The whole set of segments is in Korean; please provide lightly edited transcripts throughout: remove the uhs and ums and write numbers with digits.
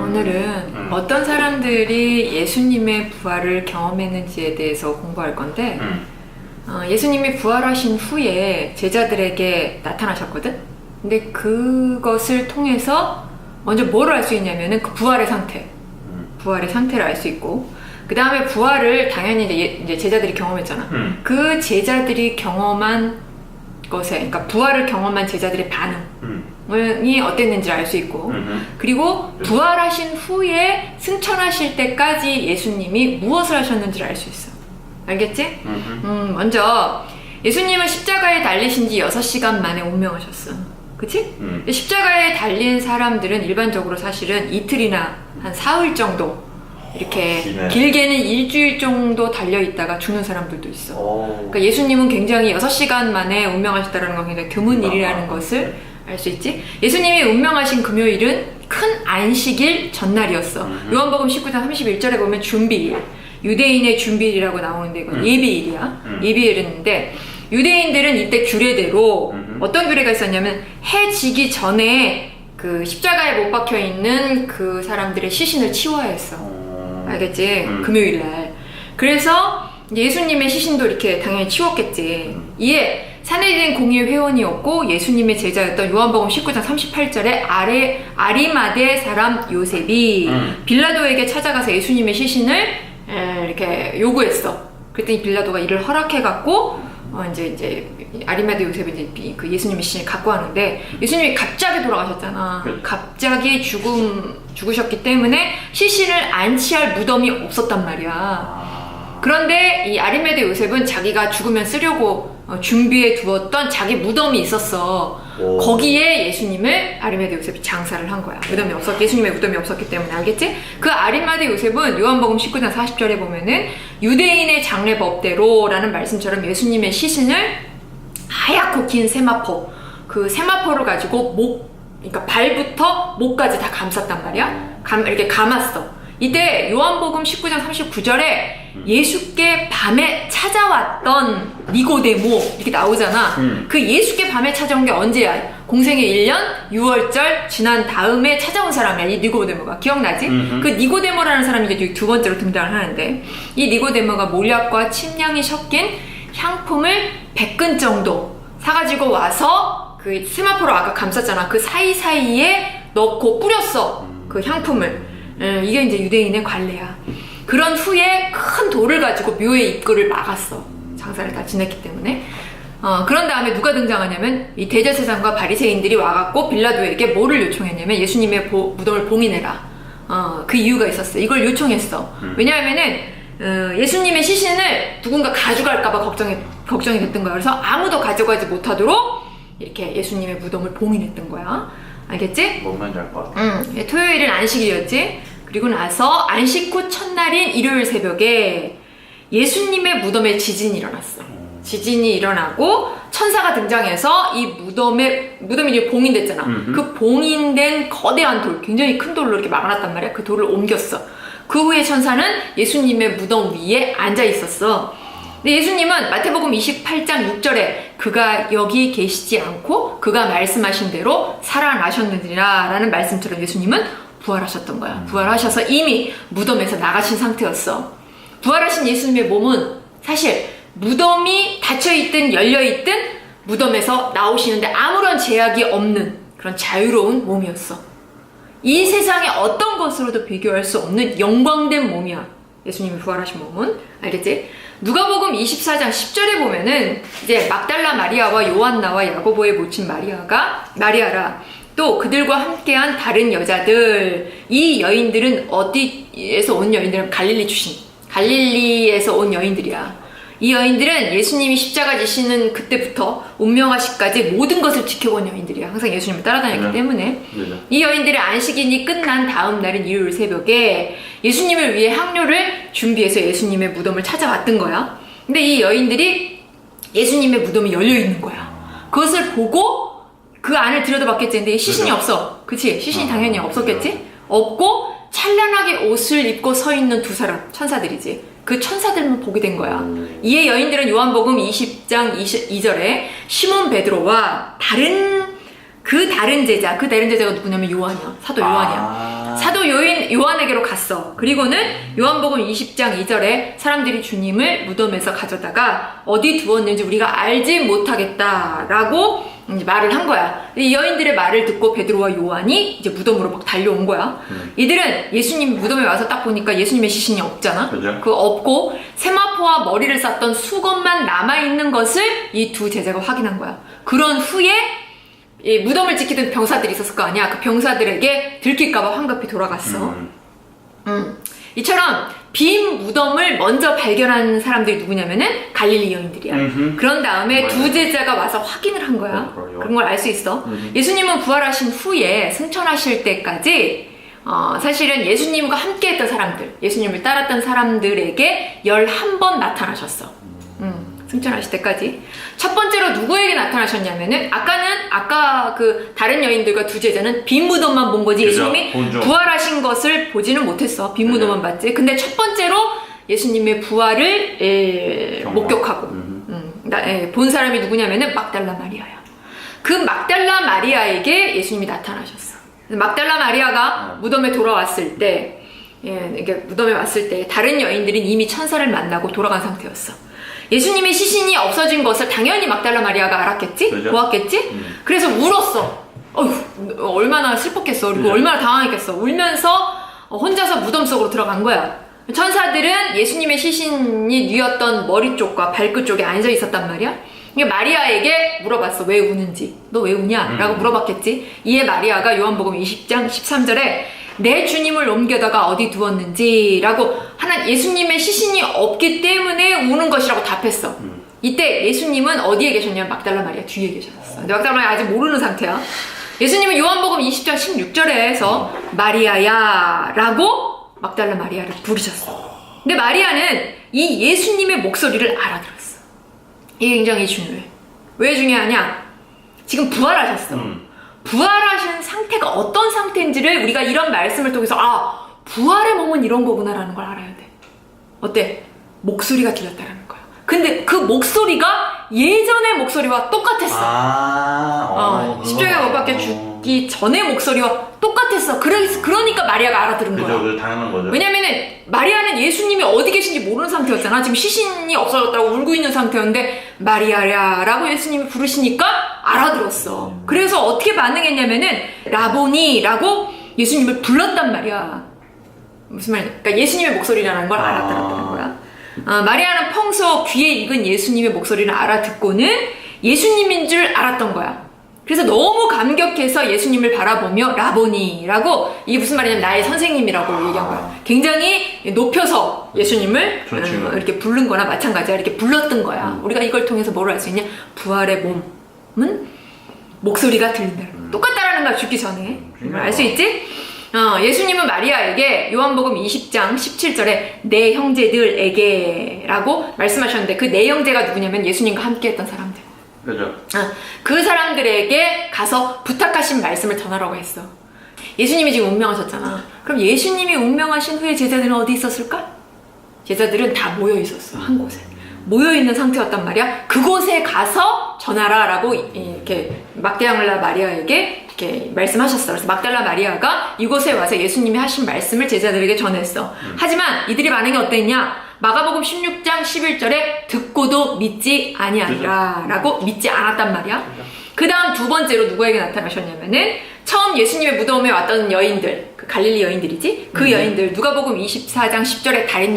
오늘은 어떤 사람들이 예수님의 부활을 경험했는지에 대해서 공부할 건데 예수님이 부활하신 후에 제자들에게 나타나셨거든? 근데 그것을 통해서 먼저 뭐를 알 수 있냐면은 그 부활의 상태를 알 수 있고, 그 다음에 부활을 당연히 이제 제자들이 경험했잖아. 그 제자들이 경험한 것에, 그러니까 부활을 경험한 제자들의 반응이 어땠는지 알 수 있고, 그리고 부활하신 후에 승천하실 때까지 예수님이 무엇을 하셨는지를 알 수 있어. 알겠지? 먼저 예수님은 십자가에 달리신 지 6시간 만에 운명하셨어. 그치? 십자가에 달린 사람들은 일반적으로 사실은 이틀이나 한 사흘 정도, 이렇게 길게는 일주일 정도 달려있다가 죽는 사람들도 있어. 그러니까 예수님은 굉장히 6시간 만에 운명하셨다는 건 굉장히 드문 일이라는 것을 알 수 있지. 예수님이 운명하신 금요일은 큰 안식일 전날이었어. 요한복음 19장 31절에 보면 준비일, 유대인의 준비일이라고 나오는데 이건 예비일이야. 예비일인데 유대인들은 이때 규례대로 어떤 규례가 있었냐면, 해 지기 전에 그 십자가에 못 박혀 있는 그 사람들의 시신을 치워야 했어. 알겠지? 금요일 날. 그래서 예수님의 시신도 이렇게 당연히 치웠겠지. 이에 사내들인 공의회 회원이었고 예수님의 제자였던 요한복음 19장 38절에 아리마대 사람 요셉이 빌라도에게 찾아가서 예수님의 시신을 이렇게 요구했어. 그랬더니 빌라도가 이를 허락해갖고 이제 아리마대 요셉이 이제 그 예수님의 시신을 갖고 왔는데, 예수님이 갑자기 돌아가셨잖아. 갑자기 죽으셨기 때문에 시신을 안치할 무덤이 없었단 말이야. 그런데 이 아리마대 요셉은 자기가 죽으면 쓰려고 준비해 두었던 자기 무덤이 있었어. 거기에 예수님을 아리마대 요셉이 장사를 한 거야. 예수님의 무덤이 없었기 때문에. 알겠지? 그 아리마대 요셉은 요한복음 19장 40절에 보면은 유대인의 장례법대로라는 말씀처럼 예수님의 시신을 하얗고 긴 세마포, 그 세마포를 가지고 그러니까 발부터 목까지 다 감쌌단 말이야. 이렇게 감았어. 이때 요한복음 19장 39절에 예수께 밤에 찾아왔던 니고데모 이렇게 나오잖아. 그 예수께 밤에 찾아온 게 언제야? 공생의 1년 6월절 지난 다음에 찾아온 사람이야, 이 니고데모가. 기억나지? 그 니고데모라는 사람이 이제 두 번째로 등장을 하는데, 이 니고데모가 몰약과 침향이 섞인 향품을 100근 정도 사가지고 와서 그 세마포로 아까 감쌌잖아. 그 사이사이에 넣고 뿌렸어. 그 향품을. 이게 이제 유대인의 관례야. 그런 후에 큰 돌을 가지고 묘의 입구를 막았어. 장사를 다 지냈기 때문에. 그런 다음에 누가 등장하냐면 이 대제사장과 바리새인들이 와갖고 빌라도에게 뭐를 요청했냐면 예수님의 무덤을 봉인해라. 그 이유가 있었어. 이걸 요청했어. 왜냐하면은 예수님의 시신을 누군가 가져갈까봐 걱정이 됐던 거야. 그래서 아무도 가져가지 못하도록 이렇게 예수님의 무덤을 봉인했던 거야. 알겠지? 뭔 말인지 알 것 같아. 토요일은 안식일이었지. 그리고 나서 안식 후 첫날인 일요일 새벽에 예수님의 무덤에 지진이 일어났어. 지진이 일어나고 천사가 등장해서 이 무덤이 이제 봉인됐잖아. 그 봉인된 거대한 돌, 굉장히 큰 돌로 이렇게 막아놨단 말이야. 그 돌을 옮겼어. 그 후에 천사는 예수님의 무덤 위에 앉아 있었어. 근데 예수님은 마태복음 28장 6절에 그가 여기 계시지 않고 그가 말씀하신 대로 살아나셨느니라 라는 말씀처럼 예수님은 부활하셨던 거야. 부활하셔서 이미 무덤에서 나가신 상태였어. 부활하신 예수님의 몸은 사실 무덤이 닫혀있든 열려있든 무덤에서 나오시는데 아무런 제약이 없는 그런 자유로운 몸이었어. 이 세상의 어떤 것으로도 비교할 수 없는 영광된 몸이야, 예수님이 부활하신 몸은. 알겠지? 누가복음 24장 10절에 보면은 이제 막달라 마리아와 요한나와 야고보의 모친 마리아라, 또 그들과 함께한 다른 여자들, 이 여인들은 어디에서 온 여인들은 갈릴리에서 온 여인들이야. 이 여인들은 예수님이 십자가 지시는 그때부터 운명하시까지 모든 것을 지켜본 여인들이야. 항상 예수님을 따라다녔기 때문에. 이 여인들의 안식일이 끝난 다음 날인 일요일 새벽에 예수님을 위해 향료를 준비해서 예수님의 무덤을 찾아왔던 거야. 근데 이 여인들이 예수님의 무덤이 열려있는 거야. 그것을 보고 그 안을 들여다봤겠지. 근데 시신이 없어. 그치? 시신이 당연히 없었겠지? 없고 찬란하게 옷을 입고 서 있는 두 사람, 천사들이지. 그 천사들만 보게 된 거야. 이에 여인들은 요한복음 20장 2절에 시몬 베드로와 다른 그 다른 제자, 그 다른 제자가 누구냐면 요한이야. 사도 요한이야. 사도 요한에게로 갔어. 그리고는 요한복음 20장 2절에 사람들이 주님을 무덤에서 가져다가 어디 두었는지 우리가 알지 못하겠다라고 이제 말을 한 거야. 이 여인들의 말을 듣고 베드로와 요한이 이제 무덤으로 막 달려온 거야. 이들은 예수님 무덤에 와서 딱 보니까 예수님의 시신이 없잖아. 그죠? 그 없고 세마포와 머리를 쌌던 수건만 남아있는 것을 이 두 제자가 확인한 거야. 그런 후에 이 무덤을 지키던 병사들이 있었을 거 아니야. 그 병사들에게 들킬까봐 황급히 돌아갔어. 이처럼 빈 무덤을 먼저 발견한 사람들이 누구냐면은 갈릴리 여인들이야. 그런 다음에 두 제자가 와서 확인을 한 거야. 그런 걸 알 수 있어. 예수님은 부활하신 후에 승천하실 때까지 사실은 예수님과 함께 했던 사람들, 예수님을 따랐던 사람들에게 11번 나타나셨어. 승천하실 때까지. 첫 번째로 누구에게 나타나셨냐면은 아까 그 다른 여인들과 두 제자는 빈 무덤만 본 거지. 그죠? 예수님이 부활하신 것을 보지는 못했어. 빈 무덤만 봤지. 근데 첫 번째로 예수님의 부활을 목격하고 본 사람이 누구냐면은 막달라 마리아야. 그 막달라 마리아에게 예수님이 나타나셨어. 막달라 마리아가 무덤에 돌아왔을 때, 이게 무덤에 왔을 때 다른 여인들은 이미 천사를 만나고 돌아간 상태였어. 예수님의 시신이 없어진 것을 당연히 막달라 마리아가 알았겠지? 그죠? 보았겠지? 그래서 울었어. 얼마나 슬펐겠어. 그리고 얼마나 당황했겠어. 울면서 혼자서 무덤 속으로 들어간 거야. 천사들은 예수님의 시신이 뉘었던 머리 쪽과 발끝 쪽에 앉아 있었단 말이야. 마리아에게 물어봤어. 왜 우는지. 너 왜 우냐? 라고 물어봤겠지. 이에 마리아가 요한복음 20장 13절에 내 주님을 옮겨다가 어디 두었는지 라고 하는 예수님의 시신이 없기 때문에 우는 것이라고 답했어. 이때 예수님은 어디에 계셨냐면 막달라 마리아 뒤에 계셨어. 근데 막달라 마리아 아직 모르는 상태야. 예수님은 요한복음 20장 16절에서 마리아야 라고 막달라 마리아를 부르셨어. 근데 마리아는 이 예수님의 목소리를 알아들었어. 이게 굉장히 중요해. 왜 중요하냐? 지금 부활하셨어. 부활하신 상태가 어떤 상태인지를 우리가 이런 말씀을 통해서 부활의 몸은 이런 거구나라는 걸 알아야 돼. 어때? 목소리가 들렸다라는 거야. 근데 그 목소리가 예전의 목소리와 똑같았어. 십자가에 못 박혀 죽기 전의 목소리와 똑같았어. 그러니까 마리아가 알아들은 거야. 그죠, 당연한 거죠. 왜냐면은 마리아는 예수님이 어디 계신지 모르는 상태였잖아. 지금 시신이 없어졌다고 울고 있는 상태였는데 마리아야라고 예수님이 부르시니까 알아들었어. 그래서 어떻게 반응했냐면은 라보니라고 예수님을 불렀단 말이야. 무슨 말이야? 그러니까 예수님의 목소리라는 걸 알았다는 거야. 마리아는 평소 귀에 익은 예수님의 목소리를 알아듣고는 예수님인 줄 알았던 거야. 그래서 너무 감격해서 예수님을 바라보며 라보니라고, 이게 무슨 말이냐면 나의 선생님이라고 얘기한 거야. 굉장히 높여서 예수님을 이렇게 부른 거나 마찬가지야. 이렇게 불렀던 거야. 우리가 이걸 통해서 뭘 알 수 있냐? 부활의 몸은 목소리가 들린다는 거. 똑같다라는 걸 죽기 전에 알 수 있지? 예수님은 마리아에게 요한복음 20장 17절에 내 형제들에게 라고 말씀하셨는데, 그 내 형제가 누구냐면 예수님과 함께 했던 사람들. 그죠. 그 사람들에게 가서 부탁하신 말씀을 전하라고 했어. 예수님이 지금 운명하셨잖아. 그럼 예수님이 운명하신 후에 제자들은 어디 있었을까? 제자들은 다 모여 있었어. 한 곳에 모여 있는 상태였단 말이야. 그곳에 가서 전하라 라고 이렇게 막달라 마리아에게 이렇게 말씀하셨어. 그래서 막달라 마리아가 이곳에 와서 예수님이 하신 말씀을 제자들에게 전했어. 하지만 이들의 반응이 어땠냐? 마가복음 16장 11절에 듣고도 믿지 아니하리라 라고 믿지 않았단 말이야. 그 다음 두 번째로 누구에게 나타나셨냐면은 처음 예수님의 무덤에 왔던 여인들, 그 갈릴리 여인들이지. 그 여인들, 누가복음 24장 10절에 다른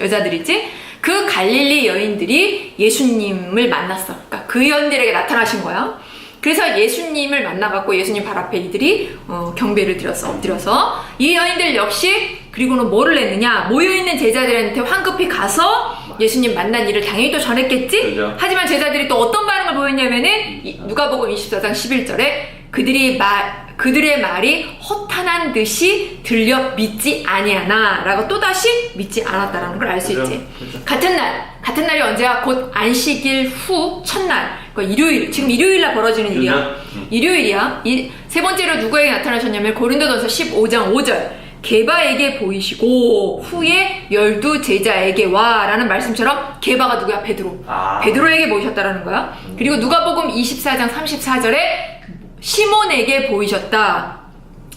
여자들이지. 그 갈릴리 여인들이 예수님을 만났어. 그러니까 그 여인들에게 나타나신 거야. 그래서 예수님을 만나갖고 예수님 발 앞에 이들이 경배를 드렸어. 엎드려서. 이 여인들 역시 그리고는 뭐를 했느냐? 모여있는 제자들한테 황급히 가서 예수님 만난 일을 당연히 또 전했겠지? 그죠. 하지만 제자들이 또 어떤 반응을 보였냐면은 누가복음 24장 11절에 그들의 말이 허탄한 듯이 들려 믿지 아니하나 라고 또다시 믿지 않았다라는 걸 알 수 있지. 그죠. 같은 날이 언제야? 곧 안식일 후 첫날, 그러니까 일요일, 지금 일요일날 벌어지는 일이야. 일요일이야. 세 번째로 누구에게 나타나셨냐면 고린도전서 15장 5절 게바에게 보이시고 후에 12 제자에게 와 라는 말씀처럼 게바가 누구야? 베드로. 베드로에게 보이셨다라는 거야. 그리고 누가복음 24장 34절에 시몬에게 보이셨다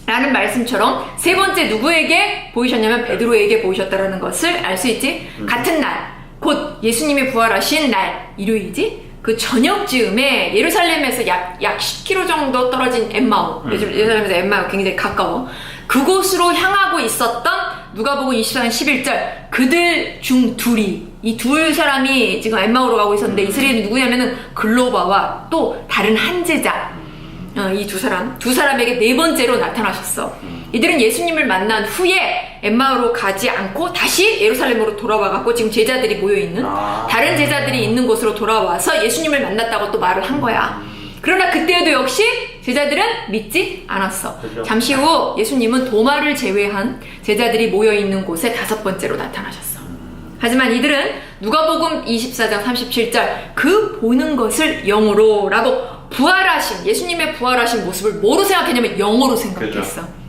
라는 말씀처럼 세 번째 누구에게 보이셨냐면 베드로에게 보이셨다라는 것을 알 수 있지. 같은 날, 곧 예수님이 부활하신 날, 일요일이지. 그 저녁 즈음에 예루살렘에서 약 10km 정도 떨어진 엠마오, 예루살렘에서 엠마오 굉장히 가까워. 그곳으로 향하고 있었던 누가복음 24장 11절 그들 중 둘이, 이 두 사람이 지금 엠마오로 가고 있었는데 이 사람이 누구냐면은 글로바와 또 다른 한 제자, 이 두 사람에게 네 번째로 나타나셨어. 이들은 예수님을 만난 후에 엠마오로 가지 않고 다시 예루살렘으로 돌아와갖고 지금 제자들이 모여있는 다른 제자들이 있는 곳으로 돌아와서 예수님을 만났다고 또 말을 한 거야. 그러나 그때에도 역시 제자들은 믿지 않았어. 그렇죠. 잠시 후 예수님은 도마를 제외한 제자들이 모여있는 곳에 다섯 번째로 나타나셨어. 하지만 이들은 누가복음 24장 37절 그 보는 것을 영으로 라고 부활하신, 예수님의 부활하신 모습을 뭐로 생각했냐면 영으로 생각했어. 그렇죠.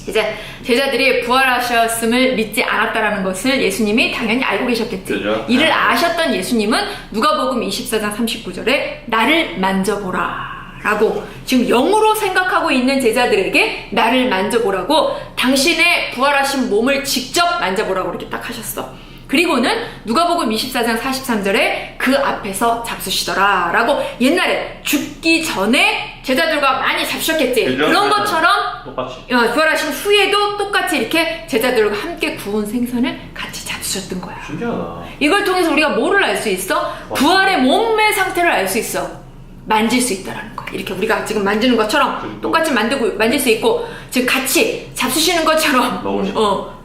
이제 제자들이 부활하셨음을 믿지 않았다라는 것을 예수님이 당연히 알고 계셨겠지. 그렇죠. 이를 아셨던 예수님은 누가복음 24장 39절에 나를 만져보라 라고, 지금 영으로 생각하고 있는 제자들에게 나를 만져보라고, 당신의 부활하신 몸을 직접 만져보라고 이렇게 딱 하셨어. 그리고는 누가복음 24장 43절에 그 앞에서 잡수시더라 라고, 옛날에 죽기 전에 제자들과 많이 잡수셨겠지. 그죠? 그런 것처럼 똑같이 부활하신 후에도 똑같이 이렇게 제자들과 함께 구운 생선을 같이 잡수셨던 거야. 신기하다. 이걸 통해서 우리가 뭐를 알 수 있어? 부활의 몸의 상태를 알 수 있어. 만질 수 있다라는 거야. 이렇게 우리가 지금 만지는 것처럼 똑같이 만질 수 있고, 즉 같이 잡수시는 것처럼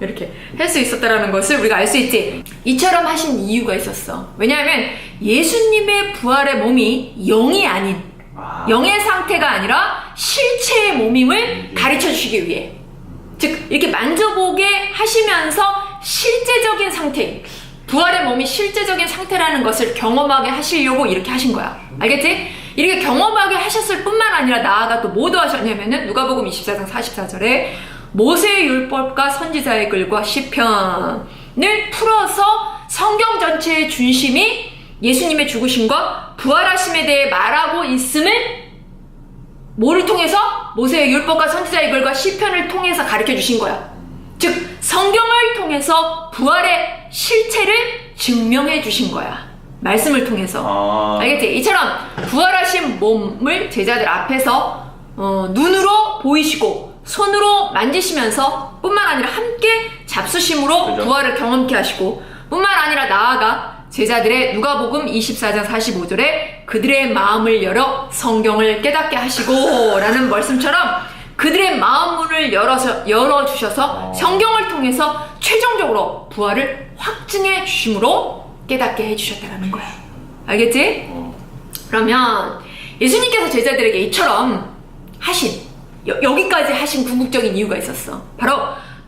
이렇게 할 수 있었다라는 것을 우리가 알 수 있지. 이처럼 하신 이유가 있었어. 왜냐하면 예수님의 부활의 몸이 영이 아닌, 영의 상태가 아니라 실체의 몸임을 가르쳐 주시기 위해, 즉 이렇게 만져보게 하시면서 실제적인 상태, 부활의 몸이 실제적인 상태라는 것을 경험하게 하시려고 이렇게 하신 거야. 알겠지? 이렇게 경험하게 하셨을 뿐만 아니라 나아가 또 뭐 더 하셨냐면은 누가복음 24장 44절에 모세의 율법과 선지자의 글과 시편을 풀어서 성경 전체의 중심이 예수님의 죽으심과 부활하심에 대해 말하고 있음을 뭐를 통해서? 모세의 율법과 선지자의 글과 시편을 통해서 가르쳐 주신 거야. 즉 성경을 통해서 부활의 실체를 증명해 주신 거야. 말씀을 통해서. 알겠지? 이처럼 부활하신 몸을 제자들 앞에서 눈으로 보이시고 손으로 만지시면서 뿐만 아니라 함께 잡수심으로 그죠? 부활을 경험케 하시고, 뿐만 아니라 나아가 제자들의 누가복음 24장 45절에 그들의 마음을 열어 성경을 깨닫게 하시고 라는 말씀처럼 그들의 마음문을 열어주셔서 성경을 통해서 최종적으로 부활을 확증해 주심으로 깨닫게 해주셨다는 거야. 알겠지? 그러면 예수님께서 제자들에게 이처럼 하신, 여기까지 하신 궁극적인 이유가 있었어. 바로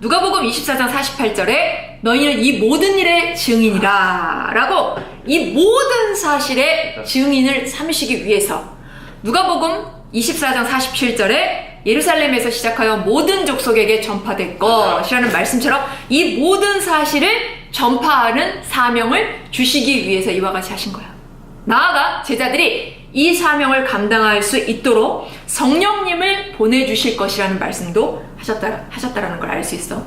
누가복음 24장 48절에 너희는 이 모든 일의 증인이라 라고, 이 모든 사실의 증인을 삼으시기 위해서 누가복음 24장 47절에 예루살렘에서 시작하여 모든 족속에게 전파될 것이라는 말씀처럼 이 모든 사실을 전파하는 사명을 주시기 위해서 이와 같이 하신 거야. 나아가 제자들이 이 사명을 감당할 수 있도록 성령님을 보내주실 것이라는 말씀도 하셨다라는 걸 알 수 있어.